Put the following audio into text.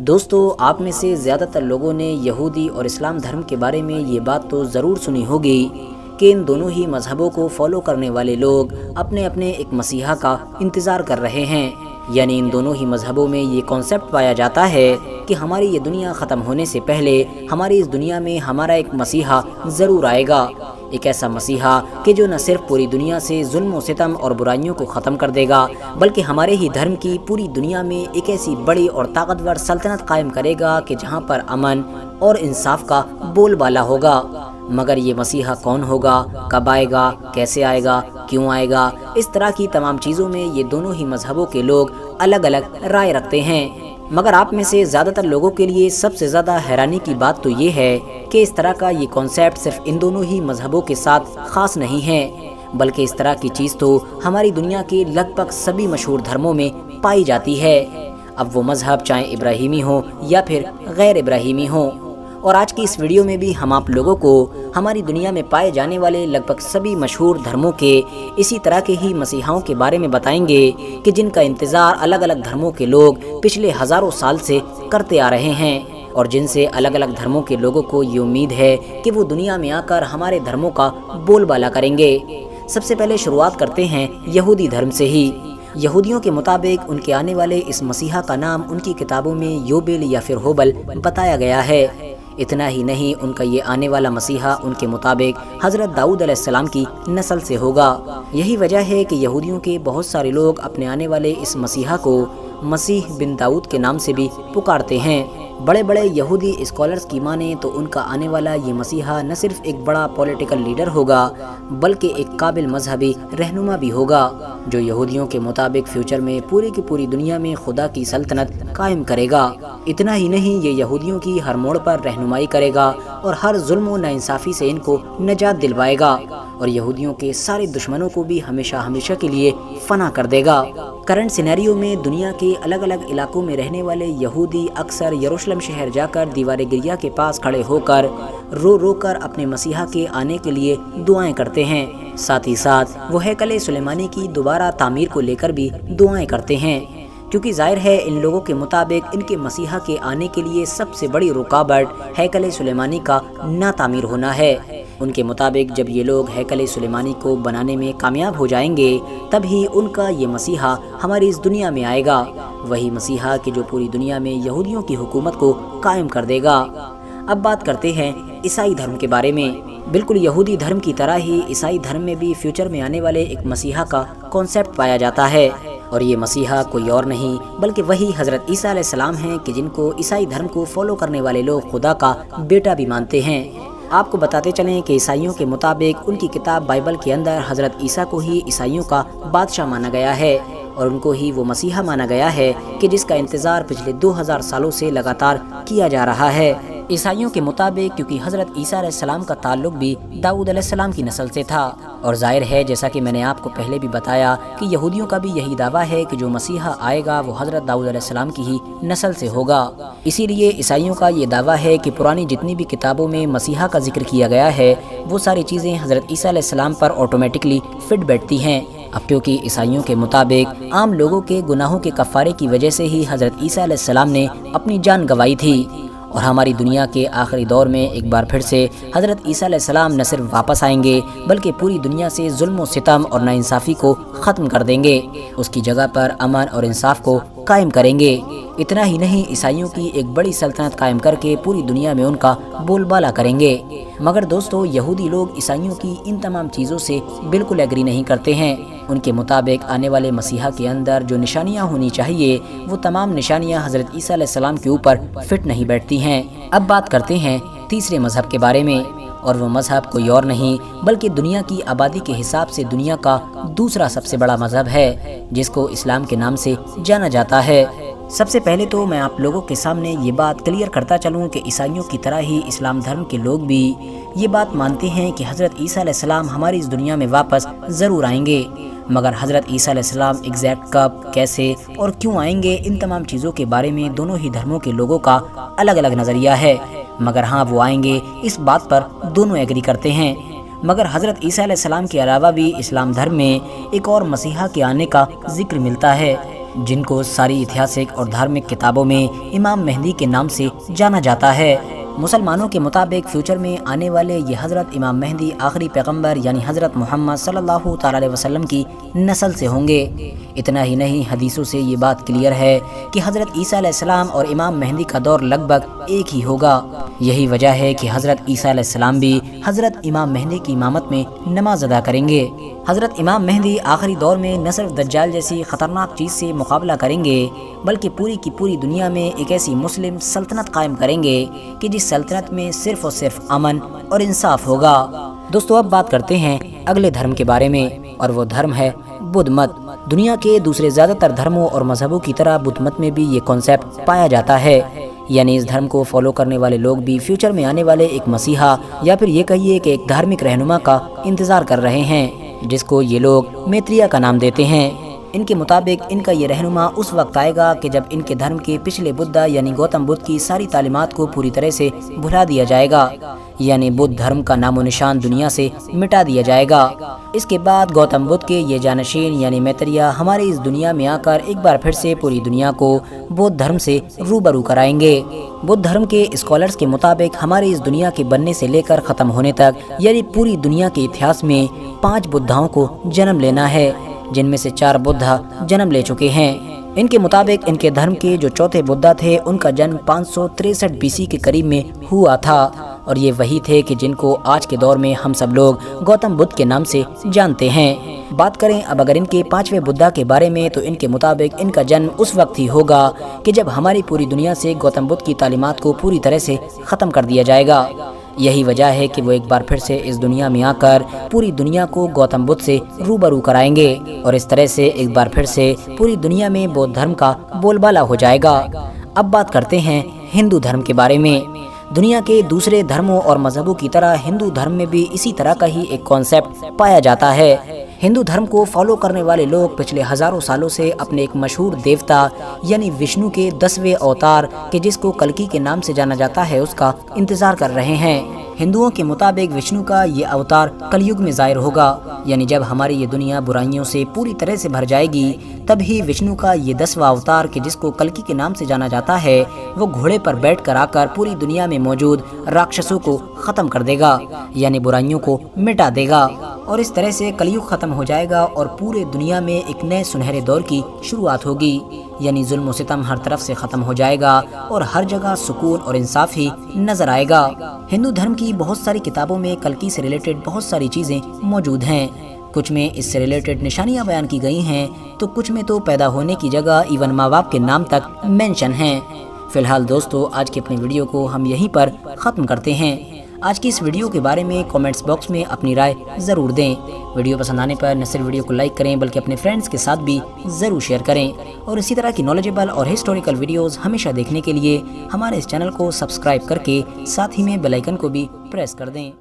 دوستو، آپ میں سے زیادہ تر لوگوں نے یہودی اور اسلام دھرم کے بارے میں یہ بات تو ضرور سنی ہوگی کہ ان دونوں ہی مذہبوں کو فالو کرنے والے لوگ اپنے اپنے ایک مسیحا کا انتظار کر رہے ہیں۔ یعنی ان دونوں ہی مذہبوں میں یہ کانسیپٹ پایا جاتا ہے کہ ہماری یہ دنیا ختم ہونے سے پہلے ہماری اس دنیا میں ہمارا ایک مسیحا ضرور آئے گا، ایک ایسا مسیحا کہ جو نہ صرف پوری دنیا سے ظلم و ستم اور برائیوں کو ختم کر دے گا، بلکہ ہمارے ہی دھرم کی پوری دنیا میں ایک ایسی بڑی اور طاقتور سلطنت قائم کرے گا کہ جہاں پر امن اور انصاف کا بول بالا ہوگا۔ مگر یہ مسیحا کون ہوگا، کب آئے گا، کیسے آئے گا، کیوں آئے گا، اس طرح کی تمام چیزوں میں یہ دونوں ہی مذہبوں کے لوگ الگ الگ رائے رکھتے ہیں۔ مگر آپ میں سے زیادہ تر لوگوں کے لیے سب سے زیادہ حیرانی کی بات تو یہ ہے کہ اس طرح کا یہ کانسیپٹ صرف ان دونوں ہی مذہبوں کے ساتھ خاص نہیں ہے، بلکہ اس طرح کی چیز تو ہماری دنیا کے لگ بھگ سبھی مشہور دھرموں میں پائی جاتی ہے، اب وہ مذہب چاہے ابراہیمی ہو یا پھر غیر ابراہیمی ہو۔ اور آج کی اس ویڈیو میں بھی ہم آپ لوگوں کو ہماری دنیا میں پائے جانے والے لگ بھگ سبھی مشہور دھرموں کے اسی طرح کے ہی مسیحاؤں کے بارے میں بتائیں گے کہ جن کا انتظار الگ الگ دھرموں کے لوگ پچھلے ہزاروں سال سے کرتے آ رہے ہیں، اور جن سے الگ الگ دھرموں کے لوگوں کو یہ امید ہے کہ وہ دنیا میں آ کر ہمارے دھرموں کا بول بالا کریں گے۔ سب سے پہلے شروعات کرتے ہیں یہودی دھرم سے ہی۔ یہودیوں کے مطابق ان کے آنے والے اس مسیحا کا نام ان کی کتابوں میں یوبل یا پھر ہوبل بتایا گیا ہے۔ اتنا ہی نہیں، ان کا یہ آنے والا مسیحا ان کے مطابق حضرت داؤد علیہ السلام کی نسل سے ہوگا۔ یہی وجہ ہے کہ یہودیوں کے بہت سارے لوگ اپنے آنے والے اس مسیحا کو مسیح بن داؤد کے نام سے بھی پکارتے ہیں۔ بڑے بڑے یہودی اسکالرز کی مانیں تو ان کا آنے والا یہ مسیحا نہ صرف ایک بڑا پولیٹیکل لیڈر ہوگا بلکہ ایک قابل مذہبی رہنما بھی ہوگا، جو یہودیوں کے مطابق فیوچر میں پوری کی پوری دنیا میں خدا کی سلطنت قائم کرے گا۔ اتنا ہی نہیں، یہ یہودیوں کی ہر موڑ پر رہنمائی کرے گا اور ہر ظلم و ناانصافی سے ان کو نجات دلوائے گا، اور یہودیوں کے سارے دشمنوں کو بھی ہمیشہ ہمیشہ کے لیے فنا کر دے گا۔ کرنٹ سینیریو میں دنیا کے الگ الگ علاقوں میں رہنے والے یہودی اکثر یروشلم شہر جا کر دیوار گریا کے پاس کھڑے ہو کر رو رو کر اپنے مسیحا کے آنے کے لیے دعائیں کرتے ہیں۔ ساتھ ہی ساتھ وہ ہیکل سلیمانی کی دوبارہ تعمیر کو لے کر بھی دعائیں کرتے ہیں، کیونکہ ظاہر ہے ان لوگوں کے مطابق ان کے مسیحا کے آنے کے لیے سب سے بڑی رکاوٹ ہیکل سلیمانی کا نا تعمیر ہونا ہے۔ ان کے مطابق جب یہ لوگ ہیکل سلیمانی کو بنانے میں کامیاب ہو جائیں گے تب ہی ان کا یہ مسیحا ہماری اس دنیا میں آئے گا، وہی مسیحا کہ جو پوری دنیا میں یہودیوں کی حکومت کو قائم کر دے گا۔ اب بات کرتے ہیں عیسائی دھرم کے بارے میں۔ بالکل یہودی دھرم کی طرح ہی عیسائی دھرم میں بھی فیوچر میں آنے والے ایک مسیحا کا کانسیپٹ پایا جاتا ہے، اور یہ مسیحا کوئی اور نہیں بلکہ وہی حضرت عیسیٰ علیہ السلام ہیں کہ جن کو عیسائی دھرم کو فالو کرنے والے لوگ خدا کا بیٹا بھی مانتے ہیں۔ آپ کو بتاتے چلیں کہ عیسائیوں کے مطابق ان کی کتاب بائبل کے اندر حضرت عیسیٰ کو ہی عیسائیوں کا بادشاہ مانا گیا ہے، اور ان کو ہی وہ مسیحا مانا گیا ہے کہ جس کا انتظار پچھلے 2000 سالوں سے لگاتار کیا جا رہا ہے۔ عیسائیوں کے مطابق کیونکہ حضرت عیسیٰ علیہ السلام کا تعلق بھی داؤد علیہ السلام کی نسل سے تھا، اور ظاہر ہے جیسا کہ میں نے آپ کو پہلے بھی بتایا کہ یہودیوں کا بھی یہی دعویٰ ہے کہ جو مسیحا آئے گا وہ حضرت داؤد علیہ السلام کی ہی نسل سے ہوگا۔ اسی لیے عیسائیوں کا یہ دعویٰ ہے کہ پرانی جتنی بھی کتابوں میں مسیحا کا ذکر کیا گیا ہے وہ ساری چیزیں حضرت عیسیٰ علیہ السلام پر آٹومیٹکلی فٹ بیٹھتی ہیں۔ اب کیونکہ عیسائیوں کے مطابق عام لوگوں کے گناہوں کے کفارے کی وجہ سے ہی حضرت عیسیٰ علیہ السلام نے اپنی جان گنوائی تھی، اور ہماری دنیا کے آخری دور میں ایک بار پھر سے حضرت عیسیٰ علیہ السلام نہ صرف واپس آئیں گے بلکہ پوری دنیا سے ظلم و ستم اور ناانصافی کو ختم کر دیں گے، اس کی جگہ پر امن اور انصاف کو قائم کریں گے۔ اتنا ہی نہیں، عیسائیوں کی ایک بڑی سلطنت قائم کر کے پوری دنیا میں ان کا بول بالا کریں گے۔ مگر دوستو، یہودی لوگ عیسائیوں کی ان تمام چیزوں سے بالکل ایگری نہیں کرتے ہیں۔ ان کے مطابق آنے والے مسیحا کے اندر جو نشانیاں ہونی چاہیے وہ تمام نشانیاں حضرت عیسیٰ علیہ السلام کے اوپر فٹ نہیں بیٹھتی ہیں۔ اب بات کرتے ہیں تیسرے مذہب کے بارے میں، اور وہ مذہب کوئی اور نہیں بلکہ دنیا کی آبادی کے حساب سے دنیا کا دوسرا سب سے بڑا مذہب ہے، جس کو اسلام کے نام سے جانا جاتا ہے۔ سب سے پہلے تو میں آپ لوگوں کے سامنے یہ بات کلیئر کرتا چلوں کہ عیسائیوں کی طرح ہی اسلام دھرم کے لوگ بھی یہ بات مانتے ہیں کہ حضرت عیسیٰ علیہ السلام ہماری اس دنیا میں واپس ضرور آئیں گے، مگر حضرت عیسیٰ علیہ السلام ایگزیکٹ کب، کیسے اور کیوں آئیں گے، ان تمام چیزوں کے بارے میں دونوں ہی دھرموں کے لوگوں کا الگ الگ نظریہ ہے۔ مگر ہاں، وہ آئیں گے اس بات پر دونوں ایگری کرتے ہیں۔ مگر حضرت عیسیٰ علیہ السلام کے علاوہ بھی اسلام دھرم میں ایک اور مسیحا کے آنے کا ذکر ملتا ہے، جن کو ساری اتہاسک اور دھارمک کتابوں میں امام مہدی کے نام سے جانا جاتا ہے۔ مسلمانوں کے مطابق فیوچر میں آنے والے یہ حضرت امام مہدی آخری پیغمبر یعنی حضرت محمد صلی اللہ تعالی علیہ وسلم کی نسل سے ہوں گے۔ اتنا ہی نہیں، حدیثوں سے یہ بات کلیئر ہے کہ حضرت عیسیٰ علیہ السلام اور امام مہدی کا دور لگ بھگ ایک ہی ہوگا۔ یہی وجہ ہے کہ حضرت عیسیٰ علیہ السلام بھی حضرت امام مہدی کی امامت میں نماز ادا کریں گے۔ حضرت امام مہدی آخری دور میں نہ صرف دجال جیسی خطرناک چیز سے مقابلہ کریں گے بلکہ پوری کی پوری دنیا میں ایک ایسی مسلم سلطنت قائم کریں گے کہ جس سلطنت میں صرف اور صرف امن اور انصاف ہوگا۔ دوستو، اب بات کرتے ہیں اگلے دھرم کے بارے میں، اور وہ دھرم ہے بدھ مت۔ دنیا کے دوسرے زیادہ تر دھرموں اور مذہبوں کی طرح بدھ مت میں بھی یہ کانسیپٹ پایا جاتا ہے، یعنی اس دھرم کو فالو کرنے والے لوگ بھی فیوچر میں آنے والے ایک مسیحا یا پھر یہ کہیے کہ ایک دھارمک رہنما کا انتظار کر رہے ہیں، جس کو یہ لوگ میتریا کا نام دیتے ہیں۔ ان کے مطابق ان کا یہ رہنما اس وقت آئے گا کہ جب ان کے دھرم کے پچھلے بدھا یعنی گوتم بدھ کی ساری تعلیمات کو پوری طرح سے بھلا دیا جائے گا، یعنی بدھ دھرم کا نام و نشان دنیا سے مٹا دیا جائے گا۔ اس کے بعد گوتم بدھ کے یہ جانشین یعنی میتریا ہماری اس دنیا میں آ کر ایک بار پھر سے پوری دنیا کو بدھ دھرم سے روبرو کرائیں گے۔ بدھ دھرم کے اسکالرز کے مطابق ہماری اس دنیا کے بننے سے لے کر ختم ہونے تک یعنی پوری دنیا کے اتہاس میں 5 بدھاؤں کو جنم لینا ہے، جن میں سے 4 بدھا جنم لے چکے ہیں۔ ان کے مطابق ان کے دھرم کے جو چوتھے بدھا تھے ان کا جنم 563 BC کے قریب میں ہوا تھا، اور یہ وہی تھے کہ جن کو آج کے دور میں ہم سب لوگ گوتم بدھ کے نام سے جانتے ہیں۔ بات کریں اب اگر ان کے 5ویں بدھا کے بارے میں، تو ان کے مطابق ان کا جنم اس وقت ہی ہوگا کہ جب ہماری پوری دنیا سے گوتم بدھ کی تعلیمات کو پوری طرح سے ختم کر دیا جائے گا۔ یہی وجہ ہے کہ وہ ایک بار پھر سے اس دنیا میں آ کر پوری دنیا کو گوتم بدھ سے روبرو کرائیں گے، اور اس طرح سے ایک بار پھر سے پوری دنیا میں بدھ دھرم کا بول بالا ہو جائے گا۔ اب بات کرتے ہیں ہندو دھرم کے بارے میں۔ دنیا کے دوسرے دھرموں اور مذہبوں کی طرح ہندو دھرم میں بھی اسی طرح کا ہی ایک کانسیپٹ پایا جاتا ہے۔ ہندو دھرم کو فالو کرنے والے لوگ پچھلے ہزاروں سالوں سے اپنے ایک مشہور دیوتا یعنی وشنو کے 10ویں اوتار کہ جس کو کلکی کے نام سے جانا جاتا ہے اس کا انتظار کر رہے ہیں۔ ہندوؤں کے مطابق وشنو کا یہ اوتار کلیوگ میں ظاہر ہوگا، یعنی جب ہماری یہ دنیا برائیوں سے پوری طرح سے بھر جائے گی تب ہی وشنو کا یہ 10واں اوتار کہ جس کو کلکی کے نام سے جانا جاتا ہے وہ گھوڑے پر بیٹھ کر آ کر پوری دنیا میں موجود راکشسوں کو ختم کر دے گا، یعنی برائیوں کو مٹا دے گا، اور اس طرح سے کلیوگ ختم ہو جائے گا اور پورے دنیا میں ایک نئے سنہرے دور کی شروعات ہوگی، یعنی ظلم و ستم ہر طرف سے ختم ہو جائے گا اور ہر جگہ سکون اور انصاف ہی نظر آئے گا۔ ہندو دھرم کی بہت ساری کتابوں میں کلکی سے ریلیٹڈ بہت ساری چیزیں موجود ہیں، کچھ میں اس سے ریلیٹڈ نشانیاں بیان کی گئی ہیں تو کچھ میں تو پیدا ہونے کی جگہ ایون ماں باپ کے نام تک مینشن ہیں۔ فی الحال دوستو، آج کی اپنی ویڈیو کو ہم یہیں پر ختم کرتے ہیں۔ آج کی اس ویڈیو کے بارے میں کامنٹس باکس میں اپنی رائے ضرور دیں۔ ویڈیو پسند آنے پر نہ صرف ویڈیو کو لائک کریں بلکہ اپنے فرینڈز کے ساتھ بھی ضرور شیئر کریں، اور اسی طرح کی نالجیبل اور ہسٹوریکل ویڈیوز ہمیشہ دیکھنے کے لیے ہمارے اس چینل کو سبسکرائب کر کے ساتھ ہی میں بیل آئیکن کو بھی پریس کر دیں۔